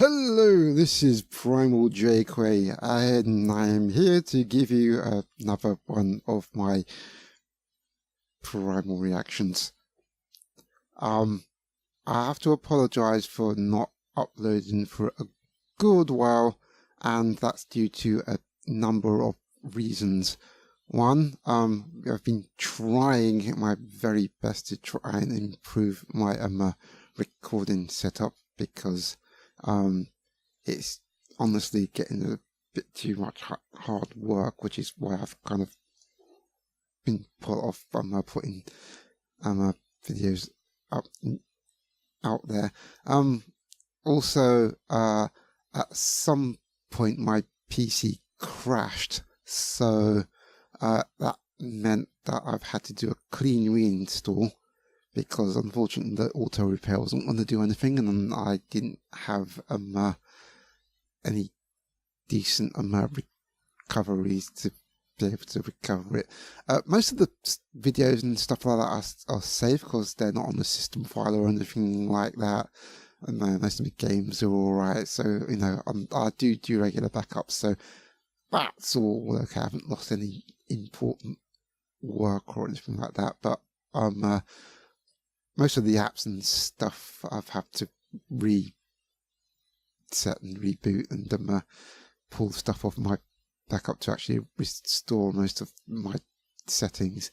Hello, this is Primal JQuay, and I am here to give you another one of my Primal reactions. I have to apologise for not uploading for a good while, and that's due to a number of reasons. One, I've been trying my very best to try and improve my recording setup because it's honestly getting a bit too much hard work, which is why I've kind of been put off putting videos out there. Also, at some point my PC crashed, so that meant that I've had to do a clean reinstall, because unfortunately the auto repair wasn't going to do anything, and I didn't have any decent recoveries to be able to recover it. Most of the videos and stuff like that are safe because they're not on the system file or anything like that, and most of the games are alright, so you know, I do regular backups, so that's all okay. I haven't lost any important work or anything like that, but most of the apps and stuff I've had to reset and reboot and pull stuff off my backup to actually restore most of my settings.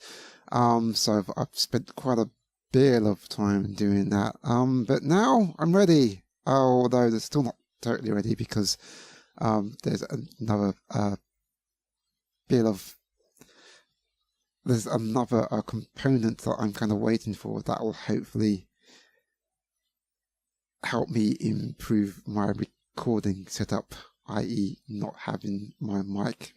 So I've spent quite a bit of time doing that. But now I'm ready. Although they're still not totally ready because there's another there's another component that I'm kind of waiting for that will hopefully help me improve my recording setup, i.e. not having my mic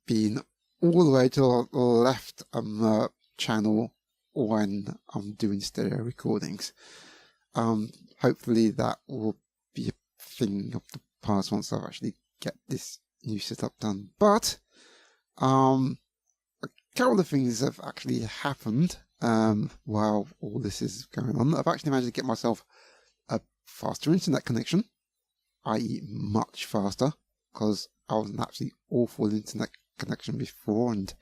being all the way to the left channel when I'm doing stereo recordings. Hopefully that will be a thing of the past once I actually get this new setup done. But a couple of things have actually happened while all this is going on. I've actually managed to get myself a faster internet connection, i.e. much faster, because I was an absolutely awful internet connection before, and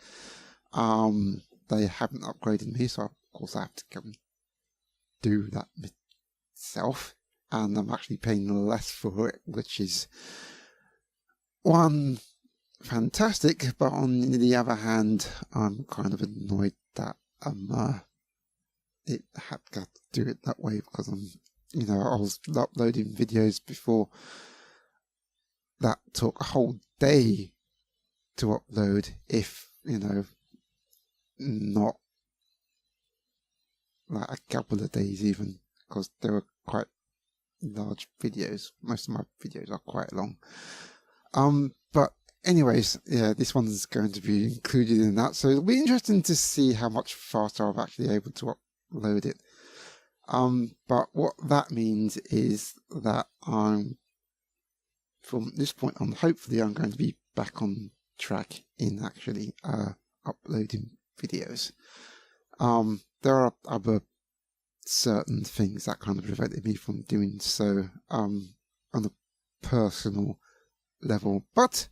they haven't upgraded me, so of course I have to go and do that myself, and I'm actually paying less for it, which is one, fantastic, but on the other hand, I'm kind of annoyed that it had to do it that way, because I was uploading videos before that took a whole day to upload, if not like a couple of days even, because they were quite large videos. Most of my videos are quite long. But anyways, yeah, this one's going to be included in that, so it'll be interesting to see how much faster I'm actually able to upload it. But what that means is that from this point on, hopefully I'm going to be back on track in actually uploading videos. There are other certain things that kind of prevented me from doing so on a personal level, but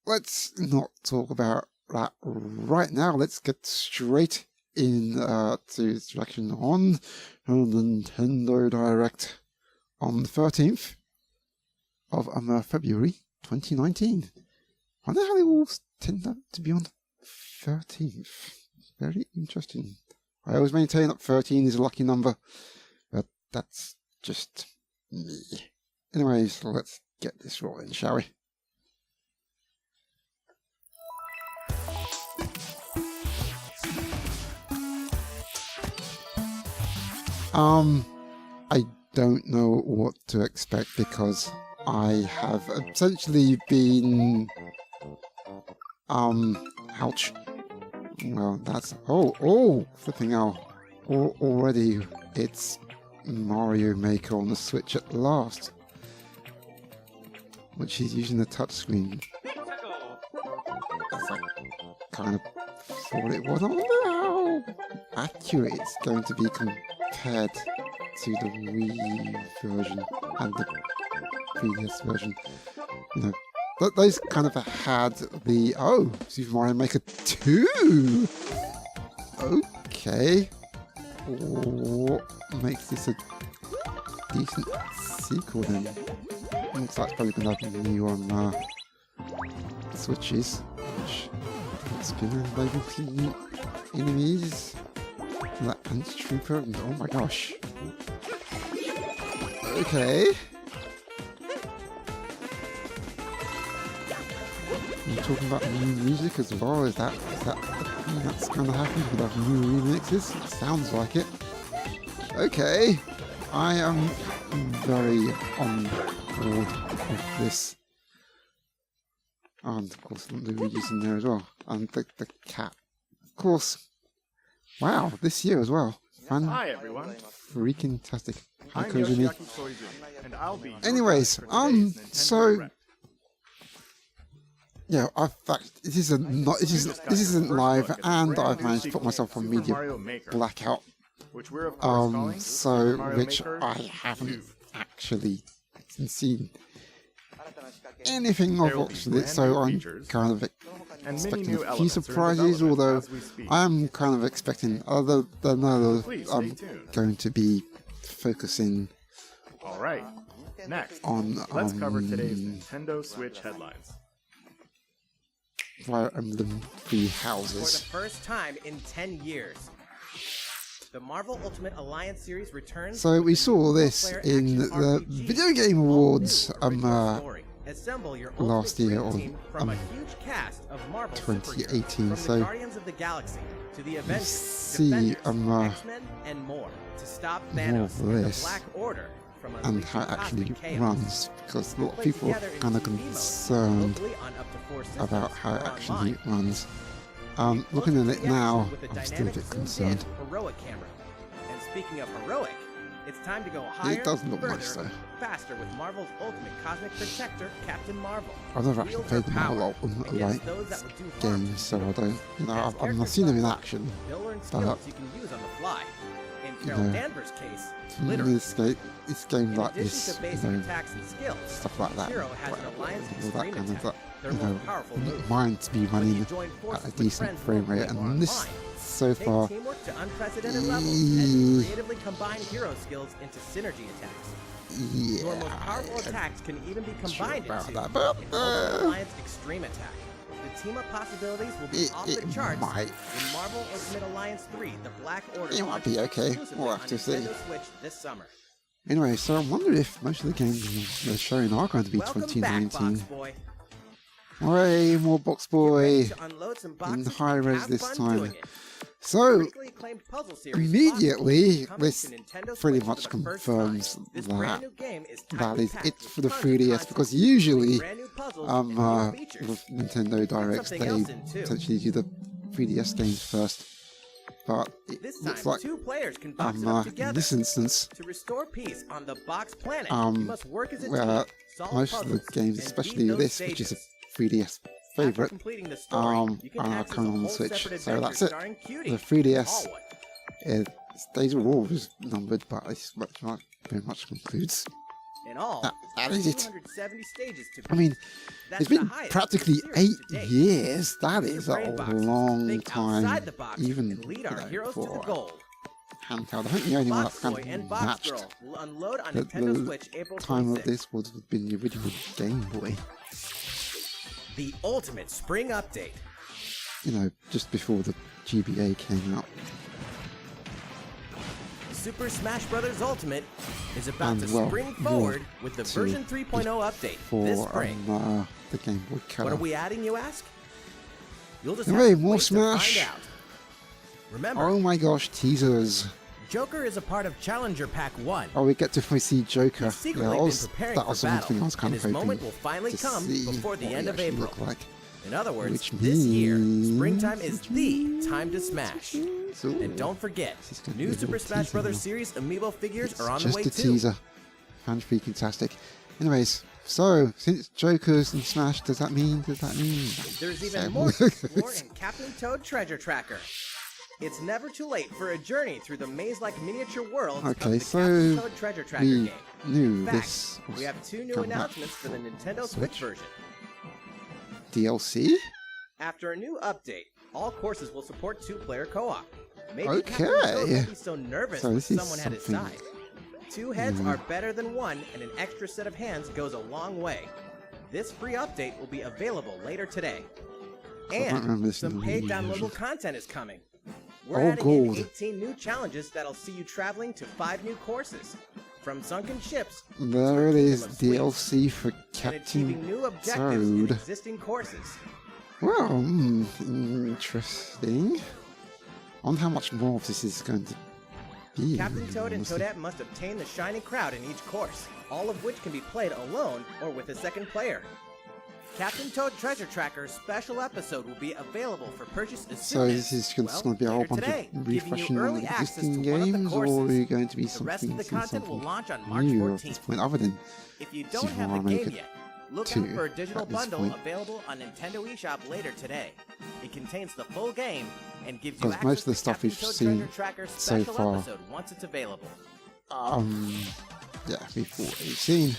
let's not talk about that right now. Let's get straight in to this reaction on Nintendo Direct on the 13th of February 2019. I wonder how they all tend to be on the 13th. Very interesting. I always maintain that 13 is a lucky number, but that's just me. Anyways, let's get this rolling, shall we? I don't know what to expect because I have essentially been, ouch. Well, that's, flipping out. Already it's Mario Maker on the Switch at last, which is using the touchscreen. As I kind of thought it was. I wonder how accurate it's going to be compared to the Wii version and the 3DS version, you know, those kind of had the Super Mario Maker 2. Okay, what makes this a decent sequel then? Looks like it's probably going to have new on Switches, which is going to maybe some new enemies. That Punch Trooper, and oh my gosh. Okay. You're talking about new music as well. Is that that's going to happen with our new remixes? It sounds like it. Okay. I am very on board with this. And of course Luigi's in there as well. And the cat. Of course. Wow, this year as well. Hi everyone. Freaking tastic. I'm Yoshi, and I'll be anyways, so yeah, this isn't live, and I've managed to put myself on media blackout. Which we're of course calling which I haven't actually seen anything of it, so I'm kind of expecting a few surprises, although I am kind of expecting I'm going to be focusing on let's cover today's Nintendo Switch headlines. Fire Emblem 3 Houses. For the first time in 10 years, the Marvel Ultimate Alliance series returns. So we saw this in the Video Game Awards last year, or 2018. So you see more of this and how it actually runs, because a lot of people are kind of concerned about how it actually runs. Looking at it now, I'm still a bit concerned. And speaking of heroic, it's time to go higher, it doesn't look further, nice though. faster with Marvel's ultimate cosmic protector, Captain Marvel. I've never actually played the Marvel Ultimate games, so I don't, I've not seen them in action. But you can use on the fly. In Carol Danvers' case, this game like this, attacks and skills, stuff like that, Hero has an alliance extreme attack. mine to be running at a decent frame rate, and this so far, teamwork to unprecedented levels and creatively combine hero skills into synergy attacks. Your most powerful attacks can even be combined into an Ultimate Alliance Extreme Attack. The team-up possibilities will be off the charts in Marvel Ultimate Alliance 3, The Black Order. It might be okay. We'll have to see. Switch this summer. Anyway, so I wonder if most of the games they're showing are going to be 2019. Hooray, more Box Boy in high res this time. So, immediately, this pretty much confirms that is it for the 3DS, because usually, with Nintendo Directs, they essentially do the 3DS games first. But it looks like, in this instance, where most of the games, especially this, which is a 3DS favorite, are coming on the Switch. So that's it. The 3DS, days are always numbered, but this very much concludes. That is it. I mean, it's been practically 8 years. That is a long time, even for handheld. I think the only one that's kind of matched the time of this would have been the original Game Boy. The Ultimate Spring Update. Just before the GBA came out. Super Smash Bros. Ultimate is about to spring forward with the version 3.0 update this spring. The Game Boy Color. What are we adding, you ask? You'll just have more Smash. To find out. Remember, oh my gosh, teasers. Joker is a part of Challenger Pack 1. Oh, we get to see Joker. That was something I was kind of hoping moment will finally come before the end of April. Like. In other words, this year, springtime is the time to smash. And don't forget, new Super Smash Bros. Series Amiibo figures are on the way too. Just a teaser. Fan-freaking-tastic. Anyways, so, since Joker's in Smash, does that mean? There's even more to explore in Captain Toad Treasure Tracker. It's never too late for a journey through the maze-like miniature worlds Okay, of the so Captain Toad Treasure Tracker we game. knew In fact, this was we have 2 new coming out announcements for the Nintendo Switch version. DLC. After a new update, all courses will support 2-player co-op. Maybe Okay. Captain Toad won't be so nervous So when this is someone at his something- side. 2 heads are better than 1, and an extra set of hands goes a long way. This free update will be available later today. don't remember And this some in the paid review. downloadable content is coming. We're Oh, adding in gold. 18 new challenges that'll see you traveling to 5 new courses. From sunken ships There it is, Kingdom of Sweets, DLC for and achieving Captain new objectives in Toad. existing courses. Well, interesting. I wonder how much more of this is going to be. Captain Toad and honestly. Toadette must obtain the Shining Crowd in each course, all of which can be played alone or with a second player. Captain Toad Treasure Tracker's special episode will be available for purchase as So soon this as, is going to be a whole later bunch today, of giving you refreshing on early access existing to one of the games, or courses. are you going to be The rest of the something content will launch on March new at this 14th. point, other than If you don't Super have the Mario game Maker yet, look 2 out for a digital at this bundle point. available on Nintendo eShop later today. It contains the full game and gives you Because access most of the to stuff Captain we've Toad seen Treasure Tracker's so special far. episode once it's available. yeah, we've already seen.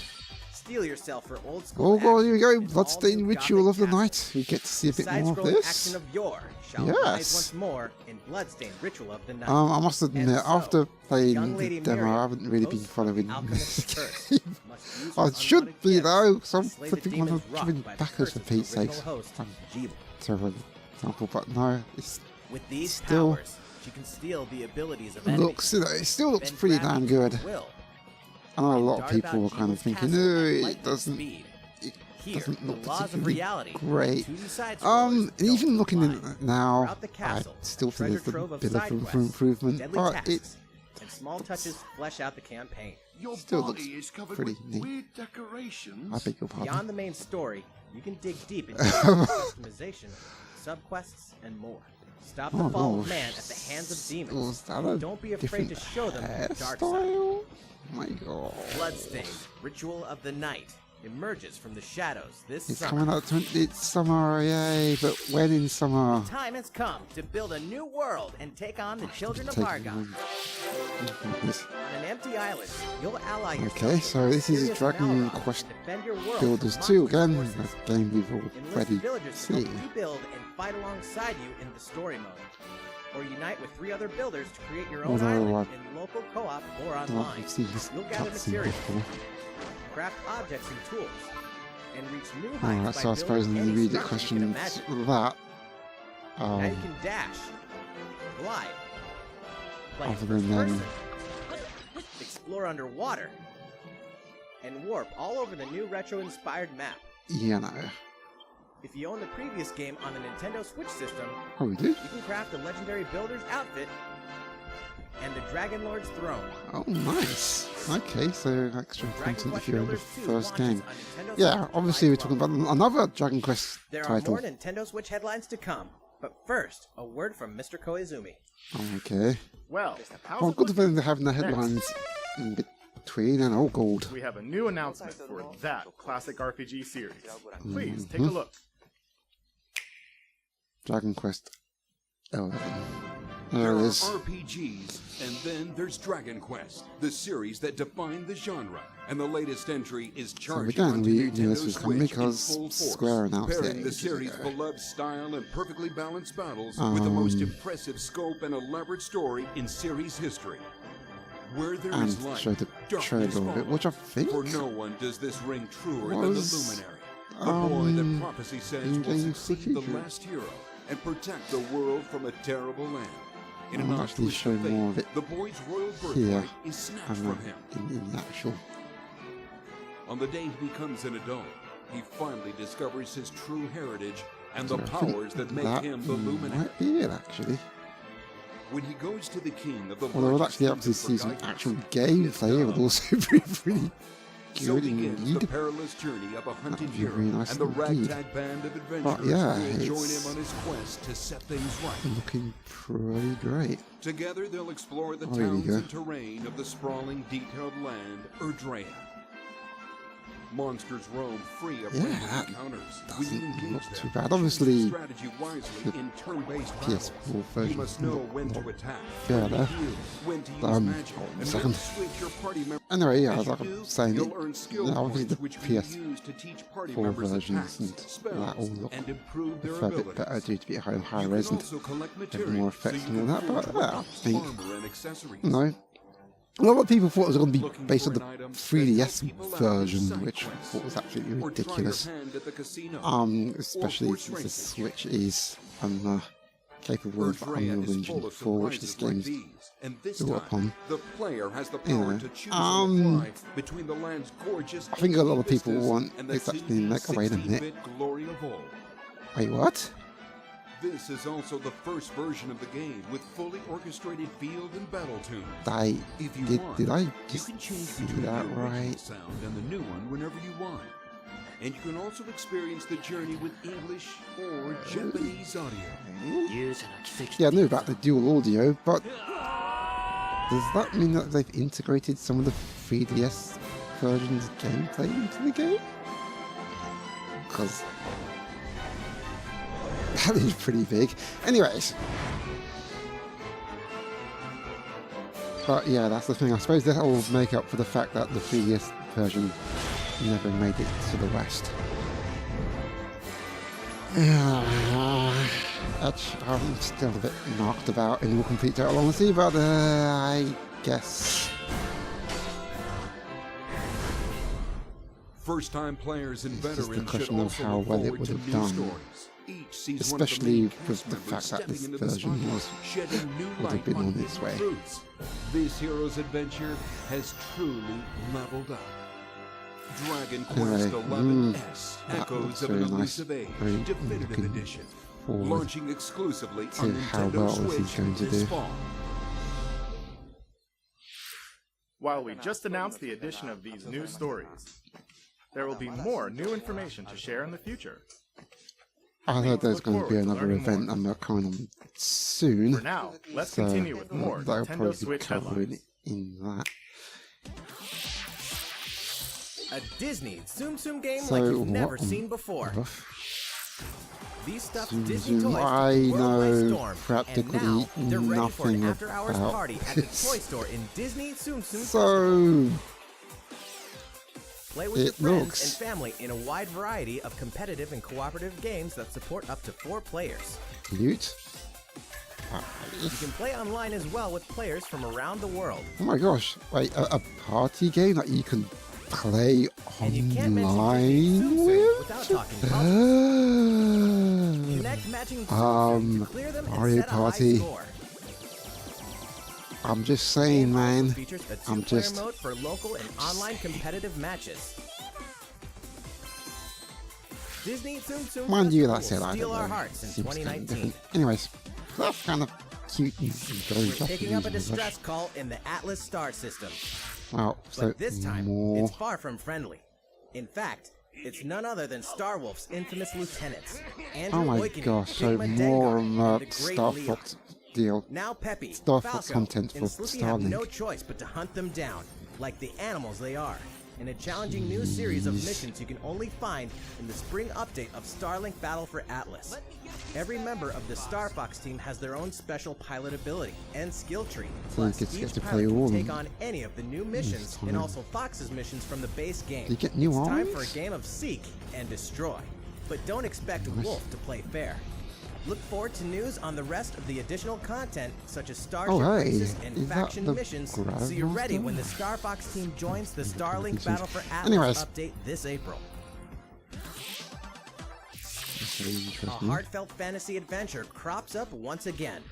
Steel yourself for old school. Oh god, here we go, action in Bloodstained all-new Ritual of the Gothic Night. castles. We get to see a The bit more of side-scrolling this. action of yore shall Yes. rise once more in Bloodstained Ritual of the Night. I must admit, And so, after young playing Lady the demo, Miriam, I haven't really been host of following Alchemist's this Curse, game. must use I her should unwanted be gifts though, to because I'm slay the flipping one demons of wrought giving by the backers curse for of the Pete's original sake. host, Jeeble. Terrible example, but no, it's With these still powers, she can steal the abilities of looks, enemies. it still looks then pretty grab damn each with good. will, I know a and lot of dart people were about kind of Jeeble's thinking, castle no, at it lightning doesn't, speed. it Here, doesn't look the laws of particularly reality, great. 2D side And scrollers even don't looking apply. at it now, Throughout the I castle, still a think there's treasure a trove of bit side of quests, improvement, deadly but tasks, it and small touches flesh out the campaign. Your still body looks is covered pretty with neat. weird decorations. I beg your pardon. Beyond the main story, you can dig deep into customization, subquests, and more. Stop the Oh, fall no. of man at the hands of Was demons. that a Don't be afraid to different show them the dark side. hairstyle? My god. Bloodstained, Ritual of the Night, emerges from the shadows this It's summer. coming out, it's summer, yay, but when in summer? Time has come to build a new world and take on the children of Taking Argon. one. This- On an empty island, you'll ally yourself Okay, so this is serious Dragon Malroth Quest and defend your world Builders from 2 monstrous again, forces. a game we've Enlist already villagers to help seen. rebuild and fight alongside you in the story mode. Or unite with 3 other builders to create your own Although, island in local co-op or Well, online. we've seen this You'll gather cutscene materials, before. craft objects and tools, and reach new heights Alright, by so I suppose building when you any read the structure you can questions imagine. that, Now you can dash, glide, play Other first than person, explore underwater, and warp all over the new retro-inspired map. yeah, no. If you own the previous game on the Nintendo Switch system, Oh, we do? you can craft the legendary builder's outfit and the Dragon Lord's throne. Oh, nice. Okay, so extra Dragon content Quest if you're in the Builders 2 first launches game. on Nintendo Yeah, Switch obviously we're July talking 12th. about another Dragon Quest There are title. more Nintendo Switch headlines to come, but first, a word from Mr. Koizumi. Okay. Well, how's Well, it good looking? to having the headlines in between and all gold. We have a new announcement for that classic RPG series. Please take a Mm-hmm. look. Dragon Quest 11. There There it are is. RPGs, and then there's Dragon Quest, the series that defined the genre. And the latest entry is So charging again, onto we Nintendo knew this was coming Switch because in full force, Square announced it pairing the ages series' ago. beloved style and perfectly balanced battles with the most Um, impressive scope and elaborate story in series history. Where there And is light, showed the darkness trailer of it, follows. which I think For no one does this ring truer than the was, Luminary. The boy that um, prophecy says in will game succeed the footage. last hero and protect the world from a terrible land. In an I'll odd actually twist show of fate, more of it the boy's royal here, birthright is snatched and from then him. in the actual. On the day he becomes an adult, he finally discovers his true heritage and the So I think powers that make that him the Luminary. might be it, actually. When he goes to the king of the Although I'd largest actually have to kingdom see for some guidance, actual he is gameplay, it would dumb. also be pretty So good begins the indeed. perilous journey of a hunted be hero really nice and the indeed. ragtag band of adventurers yeah, who will join it's him on his quest to set things right. Looking pretty great. Together they'll explore the Oh, here we towns go. and terrain of the sprawling, detailed land, Erdrea. Monsters roam free of Yeah, random that encounters. doesn't look too bad. Obviously, strategy wisely in turn-based PS4 battles. version You must know when to attack, yeah, when to there. heal, when to use magic, and when second. to switch your party members. Anyway, yeah, As like you I'm do, saying, you'll earn skill obviously points the which you PS4 use to teach party members versions attacks, and that all spells, look and improve a their fair bit abilities. better due to be higher You res can and also collect have materials, more effects so and you all can that, but forge I weapons, think, armor, and accessories. no. A lot of people thought it was going to be Looking based for on the an item that 3DS helps people out version, with which I side thought was absolutely Or try your ridiculous. hand at the casino. Especially Or since the forge Switch is capable of Earth Raya Unreal is Engine full of 4, which this surprises like game's these, and this built time, upon. the player has the You power know, to choose on the fly um, between the land's gorgeous I think a lot of people vistas want and the it's actually 2D Mega. Wait a minute. 16-bit glory of old. Wait, what? This is also the first version of the game with fully orchestrated field and battle tunes. If you want, Did I you just can change see between that the original right? sound and the new one whenever you want. And you can also experience the journey with English or Japanese audio. Yeah, I knew about the dual audio, but does that mean that they've integrated some of the 3DS version's gameplay into the game? Because that is pretty big. Anyways. But yeah, that's the thing. I suppose that will make up for the fact that the 3DS version never made it to the West. I'm still a bit knocked about in all complete total honesty, but I guess. First-time players and It's just a veterans should question of also how look well it forward would to have new done. stories. Each sees Especially one of the, with the fact that this stepping into the version spotlight, shedding new would have light been on on its hidden way. truths. This hero's adventure has truly leveled up. Dragon Quest Anyway, XI that Echoes looks of an very nice. Elusive Age Very Definitive looking Edition, forward launching exclusively to on how Nintendo well this is Switch going to this do. fall. While we just announced the addition of these new stories, there will be more new information to share in the future. I heard there's Look going to be forward to another learning event more. and they're coming on soon. For now, let's So continue with more they'll Nintendo probably be Switch covered headlines. in that. A Disney Tsum Tsum game So like you've what never on seen before. earth? These stuffed Tsum Disney Tsum, toys I took the world by know storm, practically and now they're ready for an nothing after-hours about party at the this. toy store in Disney Tsum Tsum. So, Play with your it friends looks- and family in a wide variety of competitive and cooperative games that support up to 4 players. cute. You can play online as well with players from around the world. Oh my gosh, wait, a party game that you can play And you can't mention Disney online Tsum Tsum with? without talking puzzles. Connect matching Tsum Tsum to clear them and Mario set a high Party. score. I'm just saying, Game also man. features a I'm two-player just mode for local and online competitive matches. Disney Tsum Tsum Mind you, Festival that's it. will I steal don't our know. hearts in Seems kind of 2019. different. Anyways, that's kind of cute and very We're picking up a Japanese. distress call in the Atlas star system, Wow, so but this time more. it's far from friendly. In fact, it's none other than Star Wolf's infamous lieutenants, Andrew Oh my Awakening, gosh, so Pigma more Dengar, and the Star Great Leo. Fox deal. Now Peppy, Star Fox Falco, content and for Slippy have no Starlink. choice but to hunt them down, like the animals they are, in a challenging new series of missions you can only find in the spring update of Starlink Battle for Atlas. Every member of the Star Fox team has their own special pilot ability and skill tree. Plus, get to each play pilot all can of take them. on any of the new missions and time. also Fox's missions from the base game. Do you get new It's time for a arms? game of seek and destroy. But don't expect Wolf to play fair. Look forward to news on the rest of the additional content, such as Starship Oh, hey, races and is that faction the missions, so Grav you're ready Master? when the Star Fox team joins the Starlink Anyways. Battle for Atlas update this April. That's very A interesting. heartfelt fantasy adventure crops up once again.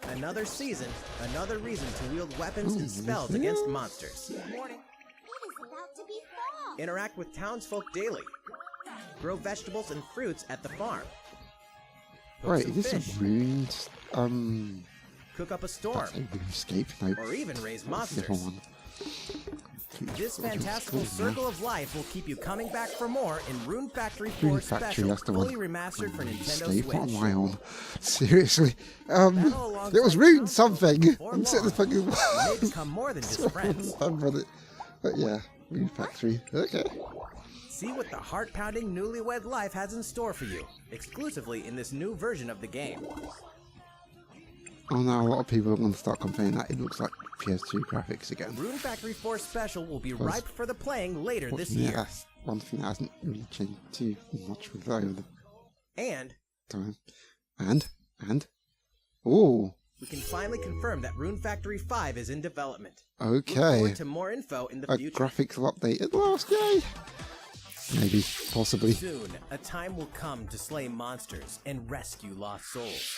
Another season, another reason to wield weapons and spells against monsters. It is about to be fall. Interact with townsfolk daily. Grow vegetables and fruits at the farm. Hook Wait, some is this fish. a ruined, Cook up a storm, that's a RuneScape? No, or even raise that's the monsters. other one. This fantastical circle of life will keep you coming back for more in Rune Factory 4 Rune Factory, Special, that's the one. fully remastered for Nintendo RuneScape, what Switch. am I on? Seriously. Battle It was alongside ruined console something. before I'm sitting there long. thinking, You may become more than just friends. I read it. But yeah, Rune Factory. Okay. See what the heart-pounding newlywed life has in store for you, exclusively in this new version of the game. Oh no, a lot of people are going to start complaining that it looks like PS2 graphics again. Rune Factory 4 Special will be ripe for the playing later this Yeah, year. that's one thing that hasn't really changed too much with over the And time. And? Oh, we can finally confirm that Rune Factory 5 is in development. Look okay. forward to more info in the A future. graphics update at last, yay! Maybe, possibly. Soon, a time will come to slay monsters and rescue lost souls.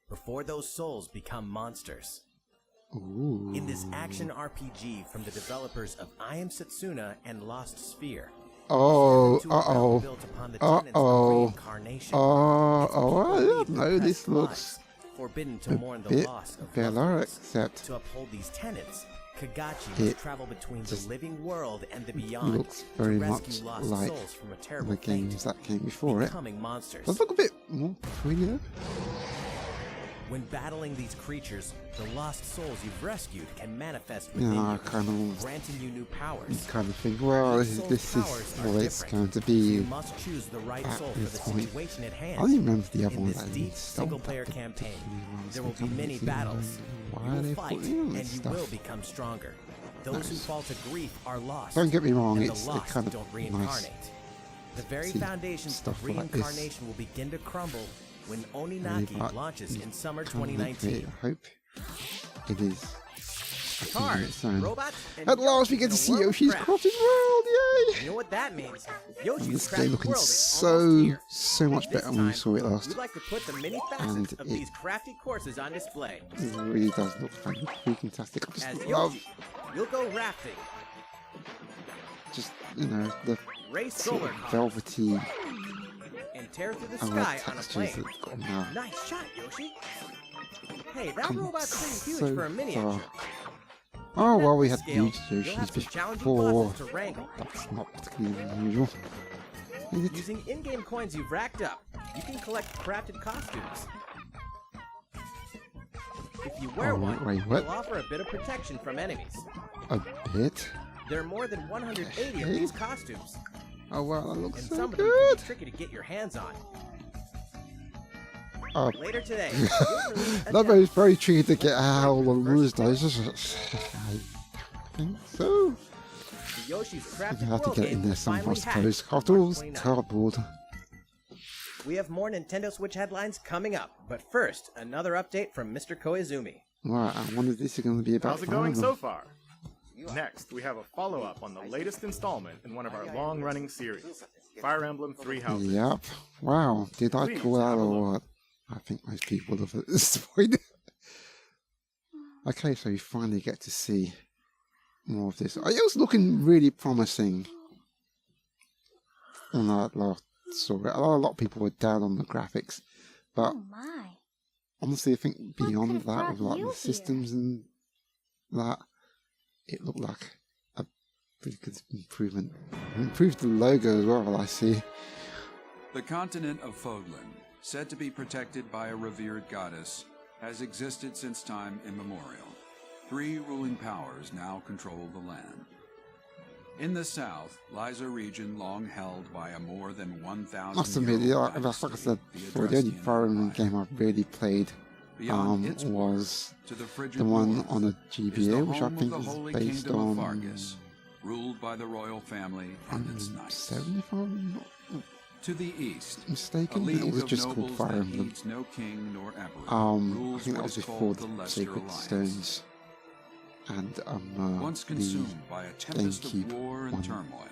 Before those souls become monsters. Ooh. In this action RPG from the developers of I Am Setsuna and Lost Sphere. Oh, to a realm uh-oh. built upon the tenets of Uh-oh. reincarnation. Oh, I don't People know, press this looks lives, forbidden to a mourn the bit loss of better, loved ones. except To uphold these tenets, Kagachi it must travel between the just living world and the beyond looks very to much rescue lost like souls from a terrible the games fate, that came before it. becoming monsters. Does look a bit more prettier. When battling these creatures, the lost souls you've rescued can manifest within Yeah, I you, kind of granting you new powers. kind of think, well, Each soul's this powers is are what it's different, going to so be. you must choose the right at soul for this the point. situation at I hand. don't even remember the other In one this that deep single-player campaign, there will be many battles. Why You are will they fight, putting in and this you stuff? will become stronger. Those who Nice. fall to grief are lost. Don't get me wrong, and it's the lost kind of don't nice. reincarnate. The very See foundations stuff of like this. reincarnation will begin to crumble when Really, Oninaki but launches in summer can't make 2019. it. I hope it is. Cars, robots, and At last we get to Yoshi see in a world Yoshi's craft. Crafted World, yay! You know what that means? And Yoshi's this Crafted game looking World is almost here. so much This better when we time, saw it last. We'd like to put the many facets And of it- these crafty courses on display. It really does look fantastic. I As just love, Yoshi, you'll go rafting, just, you know, the race sort solar of cars, velvety and tear through the and sky on a textures plane. that's got now. Nice shot, Yoshi. Hey, that Come robot's pretty huge so for a miniature. far. Oh, well, we At had this scale, huge you'll Yoshis have some challenging before. bosses to wrangle. That's not particularly unusual. Is it? Using in-game coins you've racked up, you can collect crafted costumes. If you wear Oh, one, wait, what? you'll offer a bit of protection from enemies. A bit? There are more than 180 of Okay. these costumes, Oh, wow, that looks and so some of them can good. be tricky to get your hands on. Oh, Later today, you'll release a that demo. was very tricky to get out of those days. I think so. The Yoshi's I Crafted have to World get game in there will somehow, I finally hatch suppose. on After all, March it's 29th. cardboard. We have more Nintendo Switch headlines coming up, but first, another update from Mr. Koizumi. Right, I wonder if this is going to be about How's it going Fire so Emblem. far? Next, we have a follow-up on the latest installment in one of our long-running series, Fire Emblem Three Houses. Yep. Wow, did I Please call that have a or look. what? I think most people have at this point. Okay, so you finally get to see more of this. It was looking really promising when I last saw it. A lot of people were down on the graphics, but Oh my. honestly, I think What beyond could've that, with brought like you the here? systems and that, it looked like a pretty good improvement. Improved the logo as well, I see. The continent of Fogland, said to be protected by a revered goddess, has existed since time immemorial. 3 ruling powers now control the land. In the south lies a region long held by a more than 1,000 Must admit, like I said before, the only Fire Emblem game I've really played Beyond its was borders, to the frigid the one north, on a is the GBA, which I home of think the is Holy based Kingdom on of Fargus, ruled by the royal family and its knights. 7, if I'm not To the east, a mistaken. league It was of just called nobles Fire that Emblem. heeds no king nor emperor, I rules think that what was is before called the the Leicester Sacred Alliance. Stones and Once the consumed by a tempest GameCube of war and one. turmoil,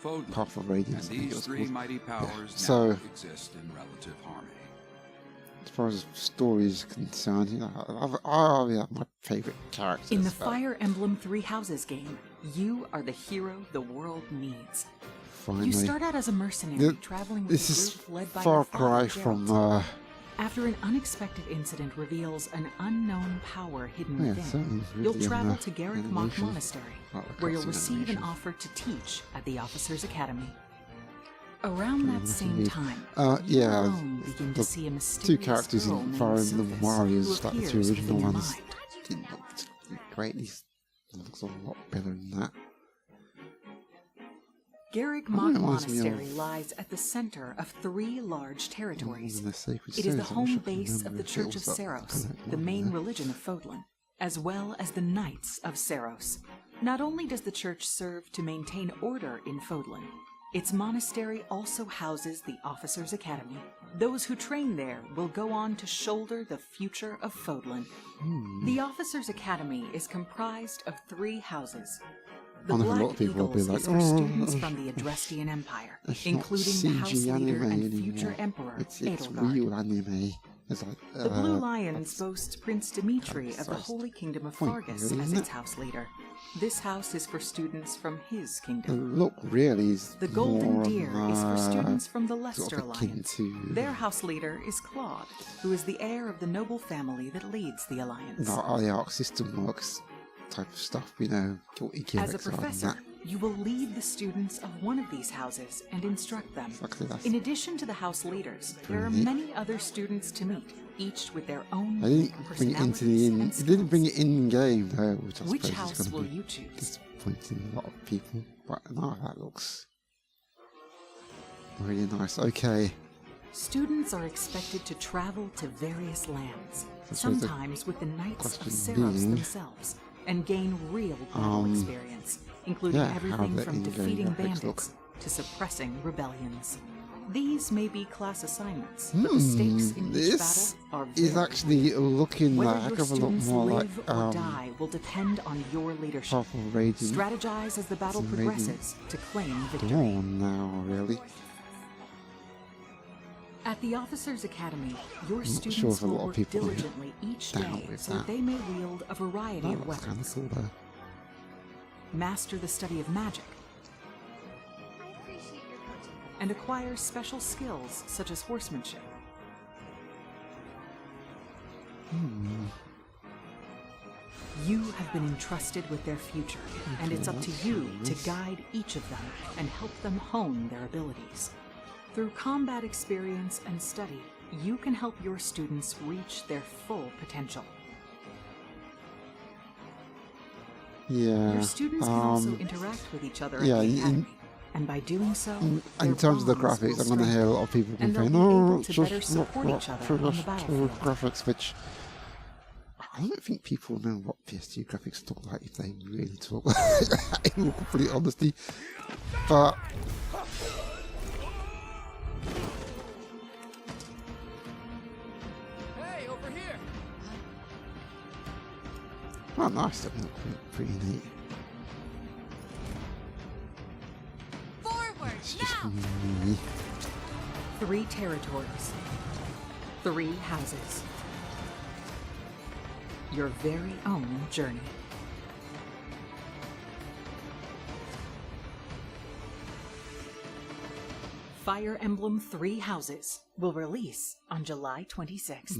Fogland Path of Radiance, and I think it these was 3 called. mighty powers So- now exist in relative harmony. As far as the story is concerned, you know, yeah, my favourite characters. In the but Fire Emblem Three Houses game, you are the hero the world needs. finally, You start out as a mercenary, The- traveling with this a is group led by far your father, cry Geralt. from. After an unexpected incident reveals an unknown power hidden Yeah, within, certainly you'll really travel on to the Garrick Mach animation. Monastery, Like the where you'll cutscene receive an animation. offer to teach at the Officers' Academy. Around that nothing same new. time, Yeah, you alone begin to the see a 2 mysterious characters girl in named Fire Emblem Sophis, Warriors, who like the 2 appears original within your ones, mind. didn't look great. These looks a lot better than that. Garrick Oh, it reminds me Monastery of- lies at the center of 3 large territories. The sacred It is the stones, I home wish I could base of remember the if it Church of was that Seros, correct the one main there. religion of Fodlan, as well as the Knights of Seros. Not only does the church serve to maintain order in Fodlan, its monastery also houses the Officers' Academy. Those who train there will go on to shoulder the future of Fodlan. The Officers' Academy is comprised of 3 houses. The I know a lot Black of people will be Eagles like, is for "Oh, students from the Adrestian Empire, It's not including the House CG Leader anime and future anymore. Emperor It's Edelgard. real anime. It's like, The Blue Lions boast Prince Dimitri of the sized Holy Kingdom of point, Fargus really, as isn't its house leader. This house is for students from his the kingdom. look really is The Golden more, Deer is for students from the sort Leicester of akin Alliance. to Their house leader is Claude, who is the heir of the noble family that leads the Alliance. how the Arc System works type of stuff, you know, what As a Garricks are and professor, that. you will lead the students of one of these houses and instruct them. Exactly, that's- In addition to the house leaders, there are Pretty neat. many other students to meet, each with their own I didn't bring it into the personalities in. and It didn't bring it skills. in game though, which I Which suppose house is will going to you be choose? disappointing a lot of people. But no, that looks really nice. Okay, Students are expected to travel to various lands, I suppose the sometimes with the Knights of question Seros being, themselves, and gain real battle experience, including yeah, how everything the from in-game defeating graphics look. bandits to suppressing rebellions. These may be class assignments, but the stakes in each this battle are is very actually looking Whether like a heck your of a lot students more like live or die will depend on your leadership. Purple Radiant Strategize as the battle Some Radiant progresses to claim victory. Dawn now, really. At the Officers' Academy, your sure students if a will lot of work people are diligently each down day with so that that. they may wield a variety That of looks kind of weapons, cool though. master the study of magic, I appreciate your coaching. and acquire special skills such as horsemanship. You have been entrusted with their future, and it's up to you to guide each of them and help them hone their abilities. Through combat experience and study, you can help your students reach their full potential. Yeah. Your students can also interact with each other yeah, at the in- academy, and by doing so, in their terms of the bonds will graphics, I'm going to hear a lot of people and they'll complain, be oh, able it's to better just not support each other on the battlefield." graphics, which I don't think people know what PS2 graphics look like if they really talk like that, in all complete honesty. But Hey, over here! well, nice, that look pretty neat. Forward, It's just now! me. 3 territories, 3 houses. Your very own journey. Fire Emblem 3 Houses will release on July 26th.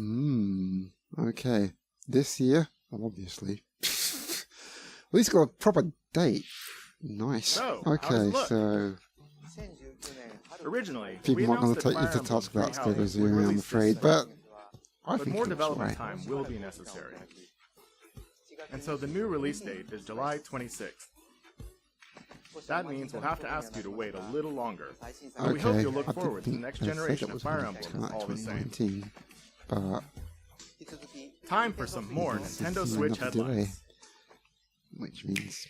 Okay. This year, well, obviously. At least got a proper date. Nice. So, how Okay, does it look? so Originally, people we aren't going to announced take that you to Fire task Emblem about Three Houses State would I'm release afraid, this but spring. I But think more it looks development right. time will be necessary. And so the new release date is July 26th. That means we'll have to ask you to wait a little longer. But we hope Okay, you'll look I didn't forward to the think next they said generation it of was Fire gonna come Emblem out all the same. 2019, but Time for some more Nintendo it's Switch another delay, headlines. which means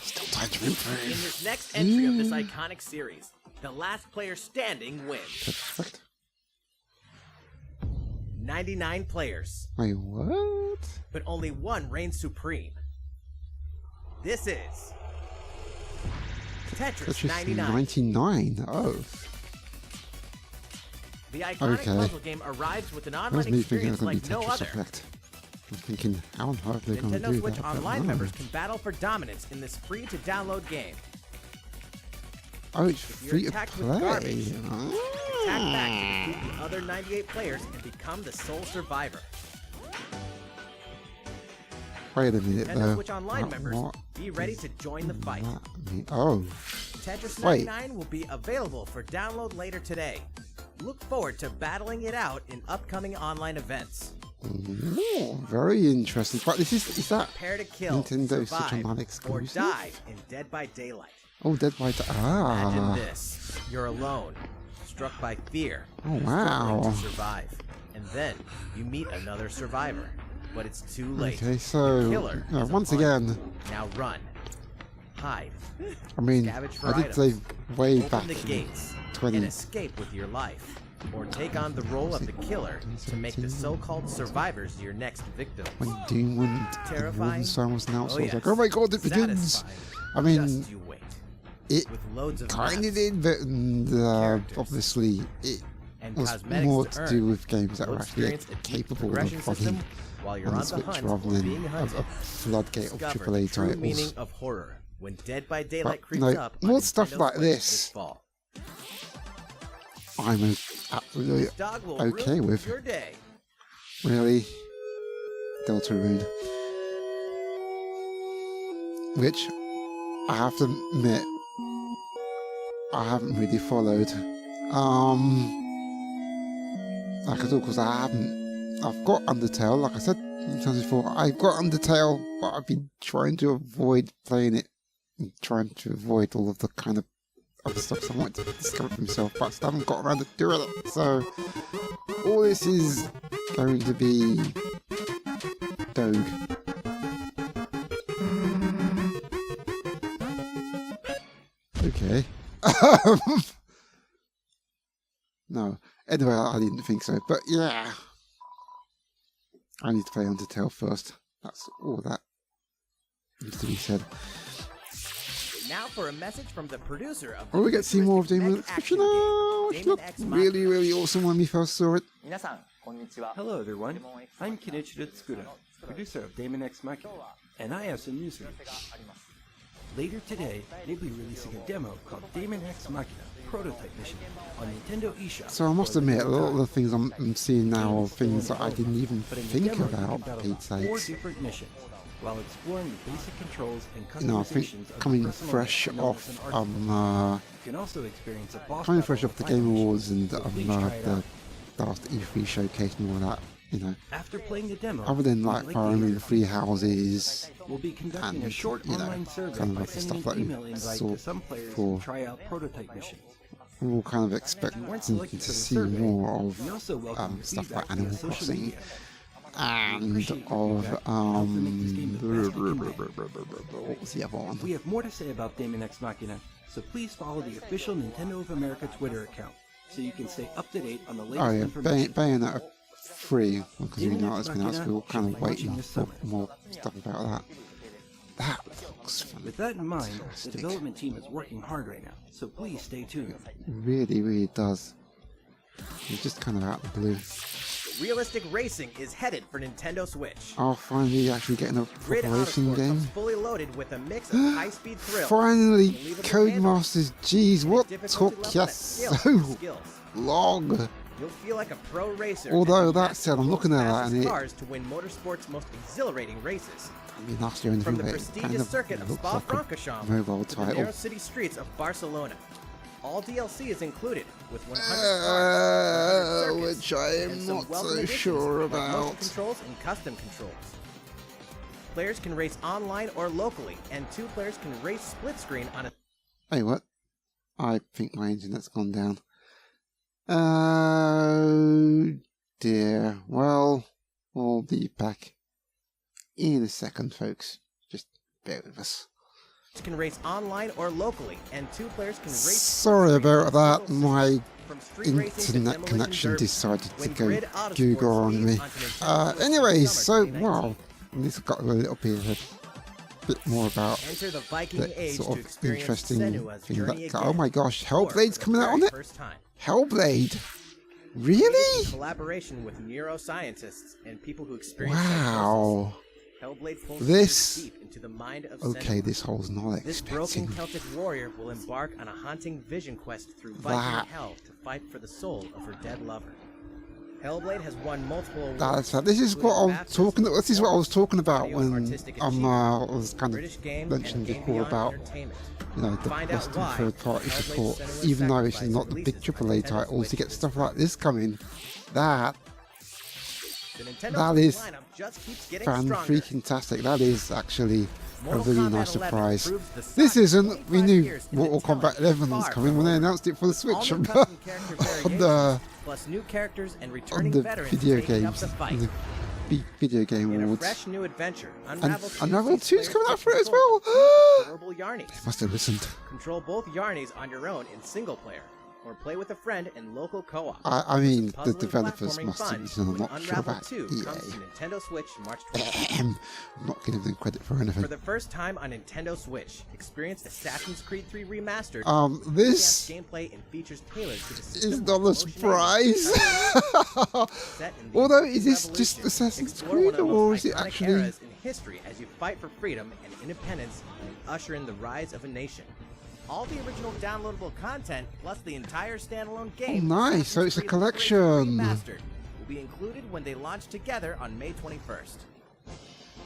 still time to In improve. this next entry of this iconic series, the last player standing wins. Perfect. 99 players, Wait, what? but only one reigns supreme. This is Tetris Tetris 99. 99. Oh, The iconic Okay. puzzle game arrives with an that online was me thinking it experience was going to be like no Tetris other. Effect. I was thinking, how on earth are they going to Nintendo do Switch that? But Online no. members can battle for dominance in this free-to-download game. Oh, it's you're free to attacked with play. garbage, Attack back Ah. to defeat the other 98 players and become the sole survivor. Wait a minute, Nintendo though. Switch Online members, What be ready to join the fight. that mean? Oh, Tetris Wait. 99 will be available for download later today. Look forward to battling it out in upcoming online events. Ooh, very interesting. But this is that Prepare to kill, Nintendo Switch survive, Online or exclusive? die in Dead by Daylight. Oh, Dead by Imagine this. You're alone, struck by fear, Oh, struggling wow. to survive. And then you meet another survivor. But it's too late. Okay, so The killer is once upon you. again, Now run. Hide. I mean, Scavenge for I did items. say way Open back the in gates 20. and escape with your life. Or take on the role of the killer to make the so-called survivors your next victim. When Doom and the Terrifying? Wolfenstein was announced, I was yes. like, oh my god, it begins! Satisfying. I mean, Just you wait. it With loads of kind of maps did, but characters, obviously it and was cosmetics more to to earn. do with games that You'll were actually experience a deep capable of progression system running while you're on on the the Switch hunt rather or than being a hunted. floodgate of Discover AAA the true titles. meaning of horror when Dead by Daylight But, creeps no, up on more stuff Nintendo like Switch this. fall. I'm absolutely This dog will okay ruin with. your day. Really? Deltarune. Which, I have to admit, I haven't really followed. Like at all, because I've got Undertale, like I said times before, I've got Undertale, but I've been trying to avoid playing it, and trying to avoid all of the kind of other stuff I want to discover for myself, but I still haven't got around to doing it. So, all this is going to be Doge. Okay. No. Anyway, I didn't think so. But yeah. I need to play Undertale first. That's all that needs to be said. Now for a message from the producer of Oh, we get to see more of Damon Mech X. action game, It Damon looked X Mach. really, really awesome when we first saw it. Hello everyone, I'm Kenichiro Tsukura, producer of Damon X Machina, and I have some news for you. Later today, they'll be releasing a demo called Damon X Machina Prototype Mission on Nintendo eShop. So I must admit, a lot of the things I'm seeing now are things that I didn't even But in the think demo, you can about, battle Pete's 4 sakes. different missions while exploring the basic controls and You know, I think customizations of coming the personal fresh known as off an archetype. You can also experience a boss coming battle fresh off the with 5 Game missions, Awards and so please try it the out. last E3 showcase and all that, you know. After playing the demo, Other than we'd like to Fire hear Emblem from Three you. Houses We'll be conducting a and, short you know, online survey kind of by like the sending stuff an that we email invite saw to some players for- to try out prototype missions. we're all kind of If you weren't expecting selected to for the see survey, more we also welcome of your stuff feedback like via Animal social Crossing media. and appreciate your of feedback and help to make this game the best it can be. what was the other one? We have more to say about Damon X Machina, so please follow the official Nintendo of America Twitter account so you can stay up to date on the latest Oh yeah, information. Bayonetta 3, because you Damon know X it's been out, so we're all kind of Machina should be waiting launching this for summer. more stuff about that. That looks fun. With that in mind, the Fantastic. development team is working hard right now, so please stay tuned. Really, really does. It's just kind of out of the blue. Realistic racing is headed for Nintendo Switch. Oh, finally actually getting a Grid proper racing Autosport game. comes fully loaded with a mix of high-speed thrills. Finally, Unbelievable Codemasters. Jeez, and what difficulty took level you that scales so with skills. long? You'll feel like a pro racer. Although and that said, I'm looking at that fastest and it, cars to win motorsport's most exhilarating races. I mean, last year and From the everything, it kind prestigious of circuit of looks like a Spa-Francorchamps mobile to the narrow title. city streets of Barcelona. All DLC is included with 100 cars, 100 circuits, Which I and am some not welcome so additions sure like motion about. controls and custom controls. Players can race online or locally, and 2 players can race split screen on a Hey, what? I think my internet's gone down. Oh dear. Well, we'll be back in a second, folks. Just bear with us. can race online or locally, and 2 players can race. Sorry about that. My From street racing to internet demolition connection derby. decided to When go Grid Autosport Google on speeds me. onto Nintendo Anyway, Switch so, Summer wow. 2019. This got a little bit more about Enter the Viking the age sort to of experience interesting Senua's thing journey that. again. Oh my gosh, or for Hellblade's the coming out on very it? first time. Hellblade? In Really? collaboration with neuroscientists and people who experience Wow. psychosis, Hellblade pulls This- readers deep into the mind of Okay, Senua. this hole's not This broken expecting. Celtic warrior will embark on a haunting vision quest through That- Viking hell to fight for the soul of her dead lover. Hellblade has won multiple awards. That's right. This is what I was talking. This is what I was talking about when I was kind British of game mentioning and Game before Beyond about Entertainment. the Find out Western why third-party Hellblade support, Senua's even though it's Sacrifice not the big releases on AAA Nintendo titles, to Switch get this stuff fall. like this coming. That The Nintendo That Switch is lineup just keeps getting fan stronger. freaking tastic. That is actually a Mortal really Kombat nice 11 surprise. proves the This saga isn't. 25 We knew years in Mortal development Kombat 11 is was far coming when from they over. announced it for the Switch. All new custom character on variations, the plus new characters and on returning the veterans video taking up games, the fight. the big video game In a awards. fresh new adventure, And Unravel 2 Unravel sees 2 is players coming out take for it as control well. of two adorable Yarnies. Must have listened. Control both Yarnies on your own in single player, or play with a friend in local co-op. I mean, the Puzzle and developers platforming must have fun been when not sure Unravel about 2 EA. comes to Nintendo Switch March 20th. I'm not giving them credit for anything. For the first time on Nintendo Switch, experience Assassin's Creed 3 Remastered. This Enhanced gameplay and features tailored to the system is not a motion surprise. set in the Although, Industrial is this Revolution. just Assassin's Explore one of Creed, the or most is it iconic actually? eras in history as you fight for freedom and independence and usher in the rise of a nation. All the original downloadable content, plus the entire standalone game, nice. So it's a Assassin's Creed collection. Remastered, will be included when they launch together on May 21st.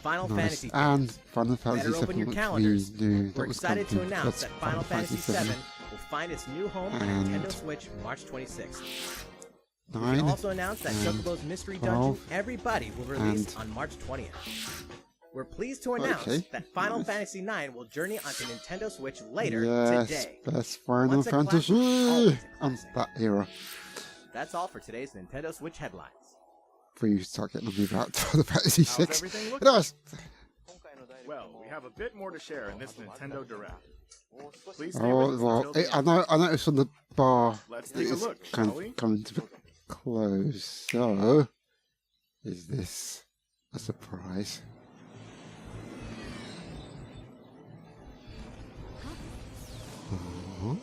Final Nice. Fantasy And fans, Final Fantasy better open your 7, calendars. which we knew We're that was excited to coming. announce That's that Final Fantasy 7 VII will find its new home on And Nintendo Switch March 26th. We 9. can also announce that and Chocobo's Mystery 12, Dungeon Everybody will release and- on March 20th. We're pleased to announce Okay. that Final Fantasy IX will journey onto Nintendo Switch later Yes, today. best Final Once a classic, Fantasy always a on classic. that era. That's all for today's Nintendo Switch headlines. Before you start getting on me about Final Fantasy How's 6. everything It looking? was. Well, we have a bit more to share in this Nintendo Direct. Please stay Oh with us well, until the I end. know. I noticed on the bar Let's take a it's look, kind shall we? of coming to a close. So, is this a surprise? Oh.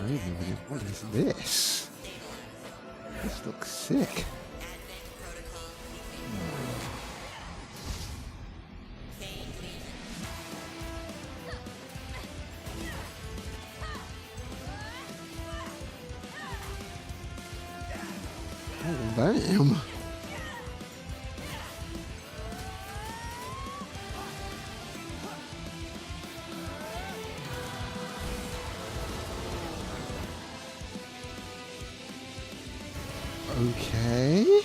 Wait a minute, what is this? This looks sick. Oh, damn. Okay.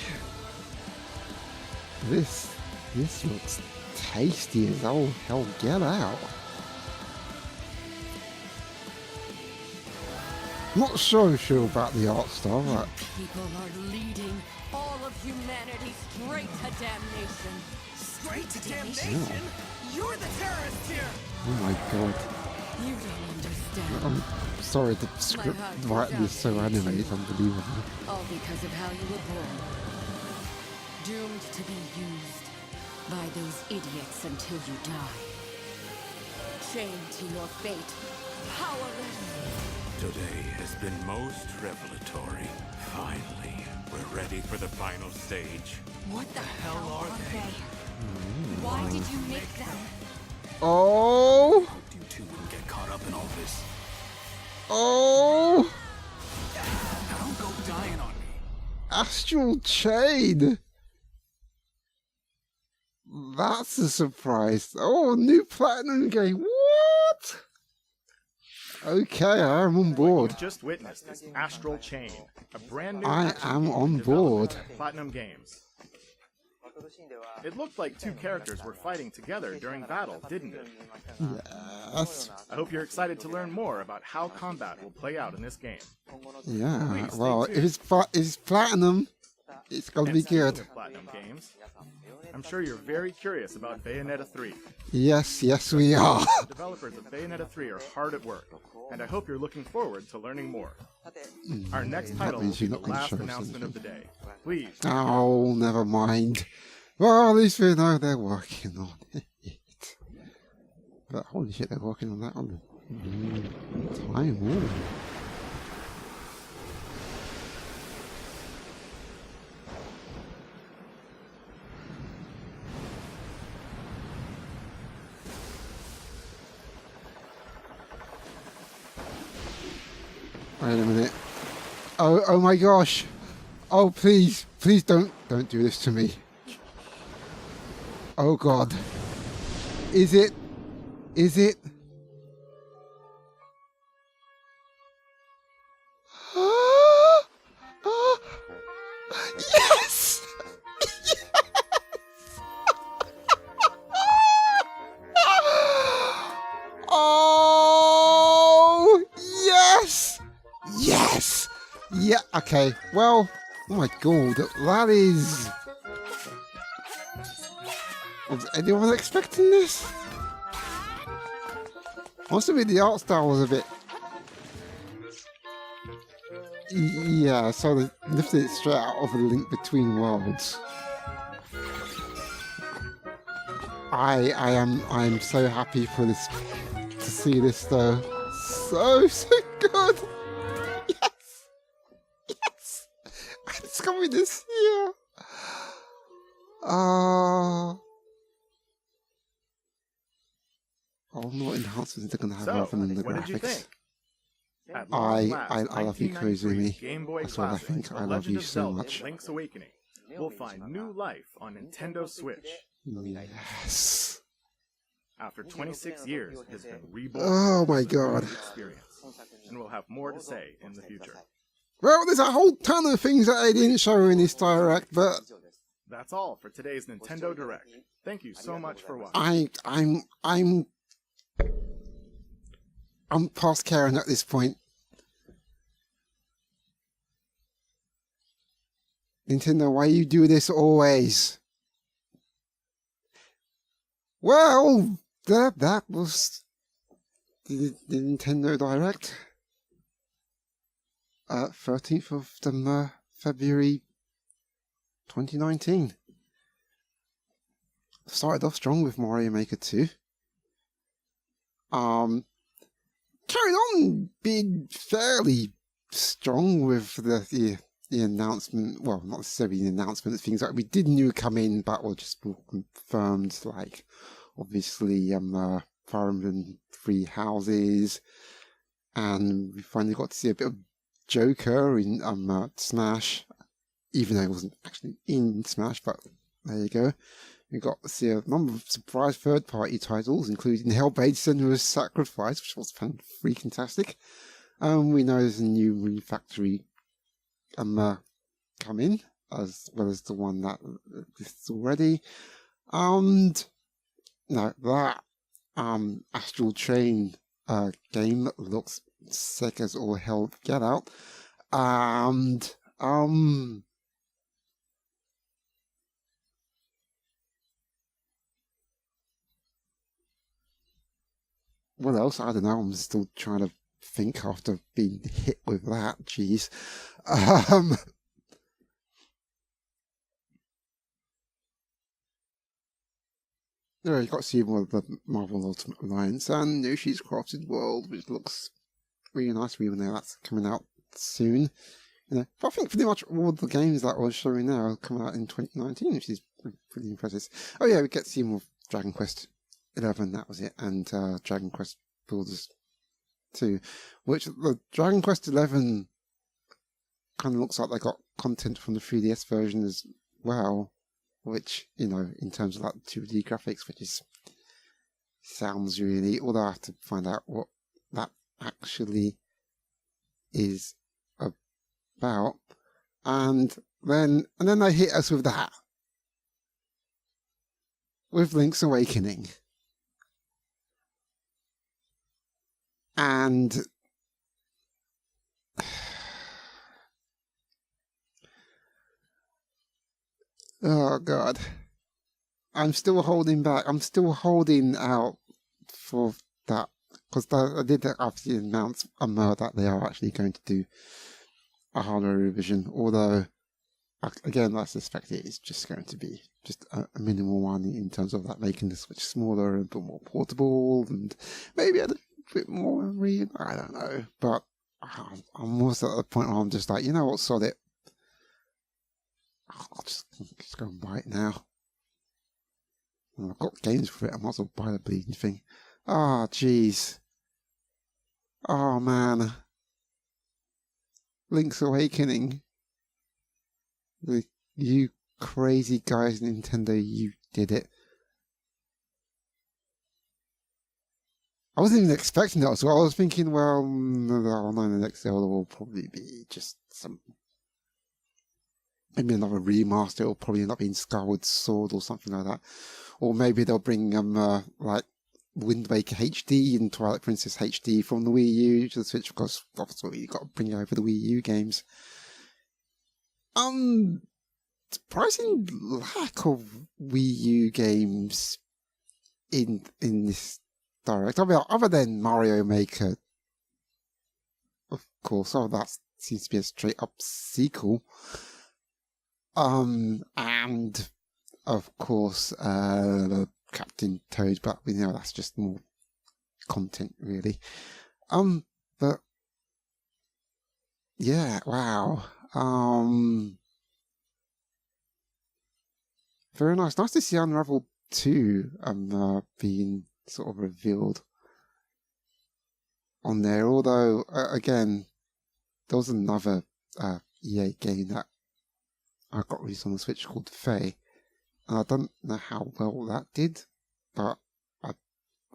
This looks tasty as all hell get out. Not so sure about the art style, but People are leading all of humanity straight to damnation. Straight to damnation? You're the terrorist here! oh my god. You don't understand. I'm sorry, the script writing is so animated, it's unbelievable. All because of how you were born. Doomed to be used by those idiots until you die. Chained to your fate. Powerless. Today has been most revelatory. Finally, we're ready for the final stage. What the hell are they? Why did you make them? Oh! You two wouldn't get caught up in all this. Oh! Now don't go dying on me. Astral Chain! That's a surprise. Oh, new platinum game. What? Okay, I'm on What board. you just witnessed is Astral Chain, a brand new I action am game on developed board. by Platinum Games. It looked like two characters were fighting together during battle, didn't it? Yes. I hope you're excited to learn more about how combat will play out in this game. Yeah, Please stay well, tuned. if it's platinum, it's gonna And be speaking good. of Platinum Games, I'm sure you're very curious about Bayonetta 3. Yes, we are. The developers of Bayonetta 3 are hard at work, and I hope you're looking forward to learning more. Our next title will means be you're the not gonna last show us announcement of the anything. day. Please. Oh, never mind. Well, at least we know they're working on it. But holy shit, they're working on that on time. Ooh. Wait a minute. Oh my gosh. Oh please don't do this to me. Oh god. Is it? Is it? Yes! Oh, yes! Yes! Yeah, okay. Well, oh my god, that is... Was anyone expecting this? Must admit the art style was a bit... Yeah, so they lifted it straight out of the Link Between Worlds. I am so happy for this, to see this though. So good! Yes! Yes! I discovered this here! Oh, what enhancements they're gonna have rather than the what did you graphics. think? At long last, I love you, 1993 Koizumi. Game Boy That's what I Classic, think. The I love Legend you of so Zelda: much. Link's Awakening will find new life on Nintendo Switch. Yes. After 26 years, it has been reborn. Oh my as a new god. Experience, and we'll have more to say in the future. Well, there's a whole ton of things that they didn't show in this direct, but That's all for today's Nintendo Direct. Thank you so much for watching. I'm past caring at this point. Nintendo, why you do this always? Well, that was the Nintendo Direct. 13th of February 2019. Started off strong with Mario Maker 2. Carried on being fairly strong with the announcement. Well, not necessarily the announcement. Things like we did knew come in, but were just more confirmed. Like obviously, Fire Emblem 3 Houses, and we finally got to see a bit of Joker in Smash, even though it wasn't actually in Smash. But there you go. We got to see a number of surprise third-party titles, including Hellblade: Senua's Sacrifice, which was freaking-tastic. We know there's a new refactory coming, as well as the one that exists already. And no, that Astral Chain game looks sick as all hell get out. And what else? I don't know. I'm still trying to think after being hit with that. Jeez. There, you got to see more of the Marvel Ultimate Alliance and Yoshi's Crafted World, which looks really nice, even though that's coming out soon. You know, but I think pretty much all the games that was showing there are coming out in 2019, which is pretty impressive. Oh yeah, we get to see more Dragon Quest 11, that was it, and Dragon Quest Builders 2, which the Dragon Quest 11 kind of looks like they got content from the 3DS version as well, which, you know, in terms of like 2D graphics, which is sounds really, although I have to find out what that actually is about. And then they hit us with that, with Link's Awakening. And oh god, I'm still holding back. I'm still holding out for that, because I did obviously announce that they are actually going to do a hardware revision. Although, again, I suspect it is just going to be just a minimal one in terms of that, making the Switch smaller and a bit more portable, and maybe a bit more memory. I don't know, but I'm almost at the point where I'm just like, you know what, sod it. I'll just go and buy it now. Well, I've got games for it. I might as well buy the bleeding thing. Ah, jeez. Oh man. Link's Awakening. You crazy guys, Nintendo, you did it. I wasn't even expecting that, so I was thinking, well, no, the next Zelda will probably be just maybe another remaster. It'll probably end up being Skyward Sword or something like that. Or maybe they'll bring like Wind Waker HD and Twilight Princess HD from the Wii U to the Switch, because obviously you've got to bring over the Wii U games. Surprising lack of Wii U games in this direct. I mean, other than Mario Maker, of course. Oh, that seems to be a straight up sequel. And of course, Captain Toad, but we know that's just more content, really. But yeah, wow. Very nice. Nice to see Unravel 2 being sort of revealed on there. Although, again, there was another EA game that I got released on the Switch called Faye. And I don't know how well that did, but I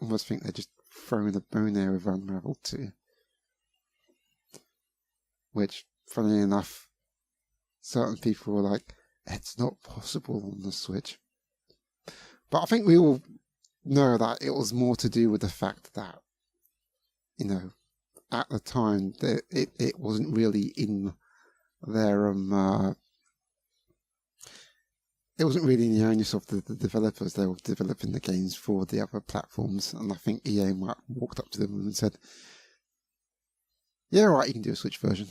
almost think they're just throwing a bone there with Unravel 2. Which, funnily enough, certain people were like, it's not possible on the Switch. But I think we all know that it was more to do with the fact that, you know, at the time, it wasn't really in their it wasn't really in the onus of the developers. They were developing the games for the other platforms, and I think EA might have walked up to them and said, yeah, right, you can do a Switch version.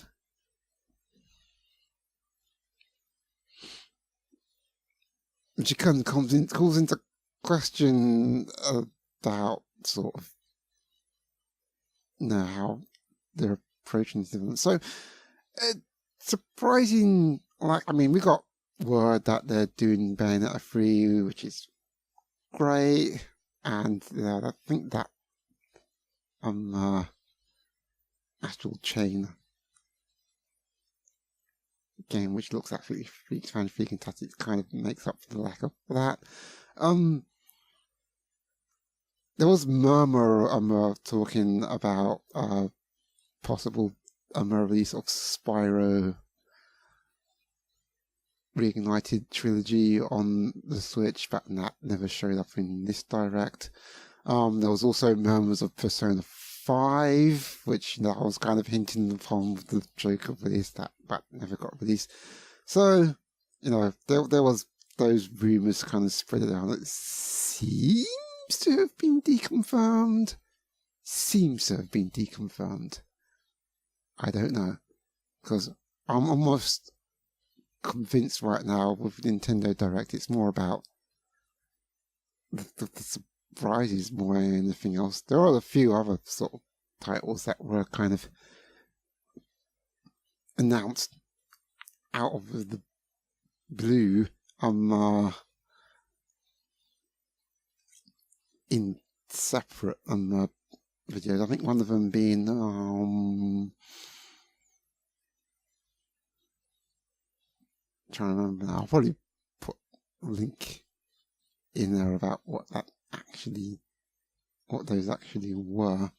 Which kind of calls into question about sort of, you know, how they're approaching this development. So, surprising, like, I mean, we got word that they're doing Bayonetta 3, which is great, and I think that Astral Chain game, which looks absolutely fantastic, kind of makes up for the lack of that. There was murmur talking about possible release of Spyro Reignited trilogy on the Switch, but that never showed up in this direct. There was also murmurs of Persona 5, which I was kind of hinting upon with the joke of release that, but never got released. So, you know, there was those rumours kind of spread around. It seems to have been deconfirmed. I don't know, because I'm almost convinced right now with Nintendo Direct it's more about the surprises more than anything else. There are a few other sort of titles that were kind of announced out of the blue in separate videos. I think one of them being trying to remember now. I'll probably put a link in there about what those actually were.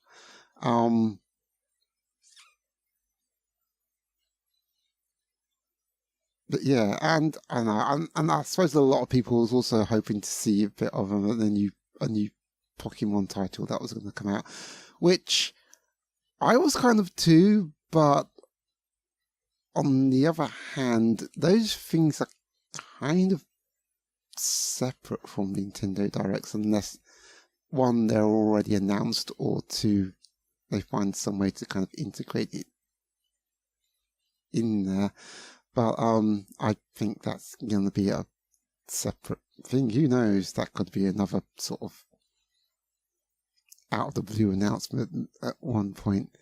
But yeah, and I suppose a lot of people was also hoping to see a bit of a new Pokemon title that was going to come out, which I was kind of too, but on the other hand, those things are kind of separate from Nintendo Directs, unless one, they're already announced, or two, they find some way to kind of integrate it in there. But I think that's going to be a separate thing. Who knows? That could be another sort of out of the blue announcement at one point.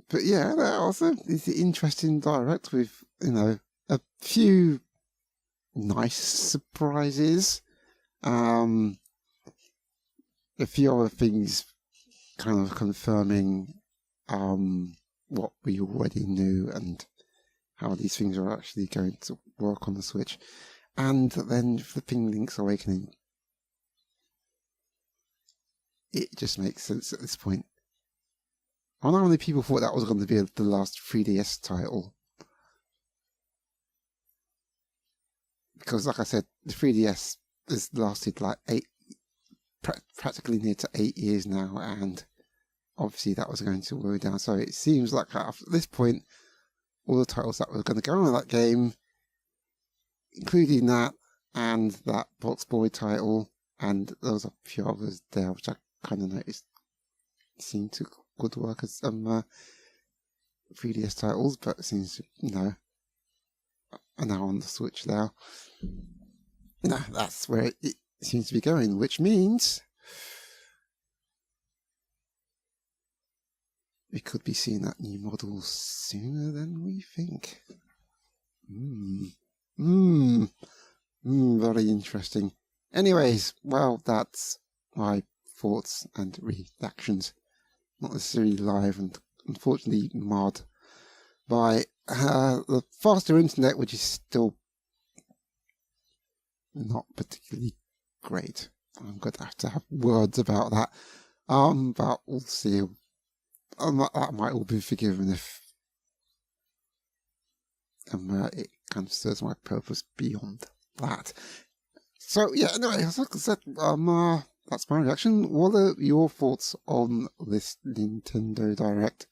But yeah, that also is an interesting direct with, you know, a few nice surprises. A few other things kind of confirming what we already knew and how these things are actually going to work on the Switch. And then flipping Link's Awakening. It just makes sense at this point. I wonder how many people thought that was going to be the last 3DS title. Because, like I said, the 3DS has lasted like practically near to 8 years now, and obviously that was going to go down. So it seems like after this point, all the titles that were going to go on in that game, including that and that Box Boy title, and there was a few others there which I kind of noticed seemed to good work as 3DS titles, but it seems to, are now on the Switch now. That's where it seems to be going, which means we could be seeing that new model sooner than we think. Very interesting. Anyways, well, that's my thoughts and reactions. Not necessarily live and unfortunately marred by the faster internet, which is still not particularly great. I'm going to have words about that. But we'll see. That might all be forgiven if it kind of serves my purpose beyond that. So yeah, anyway, as I said, that's my reaction. What are your thoughts on this Nintendo Direct?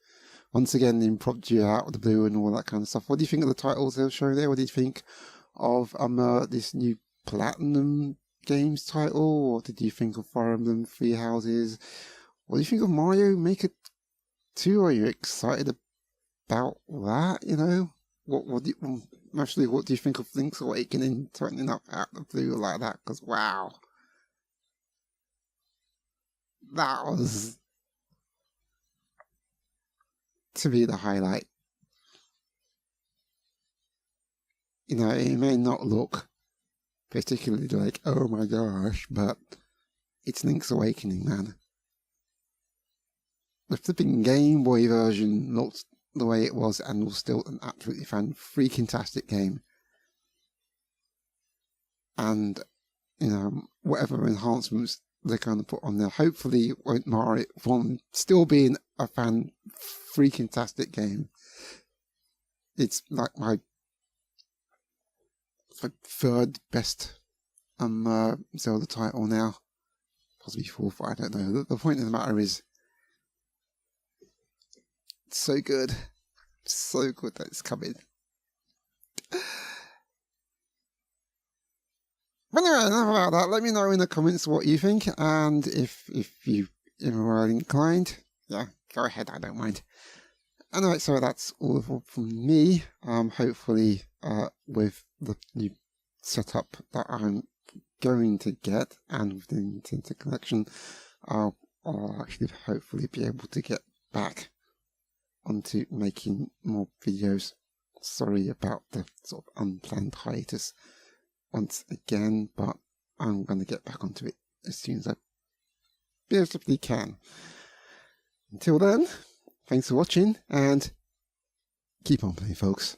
Once again, impromptu out of the blue and all that kind of stuff. What do you think of the titles they'll show there? What do you think of this new Platinum Games title? What did you think of Fire Emblem Three Houses? What do you think of Mario Maker 2? Are you excited about that? What do you think of Link's Awakening turning up out of the blue like that? Because wow, that was to be the highlight. It may not look particularly like, oh my gosh, but it's Link's Awakening, man. The flipping Game Boy version looked the way it was and was still an absolutely freaking-tastic game. And, whatever enhancements they're going to put on there, hopefully won't mar it from still being a freaking-tastic game. It's like my third best Zelda title now. Possibly fourth, I don't know. The point of the matter is, it's so good. So good that it's coming. But anyway, enough about that. Let me know in the comments what you think, and if you are inclined, yeah, go ahead, I don't mind. Anyway, so that's all from me. Hopefully, with the new setup that I'm going to get, and with the Nintendo Collection, I'll actually hopefully be able to get back onto making more videos. Sorry about the sort of unplanned hiatus once again, but I'm going to get back onto it as soon as I possibly can. Until then, thanks for watching, and keep on playing, folks.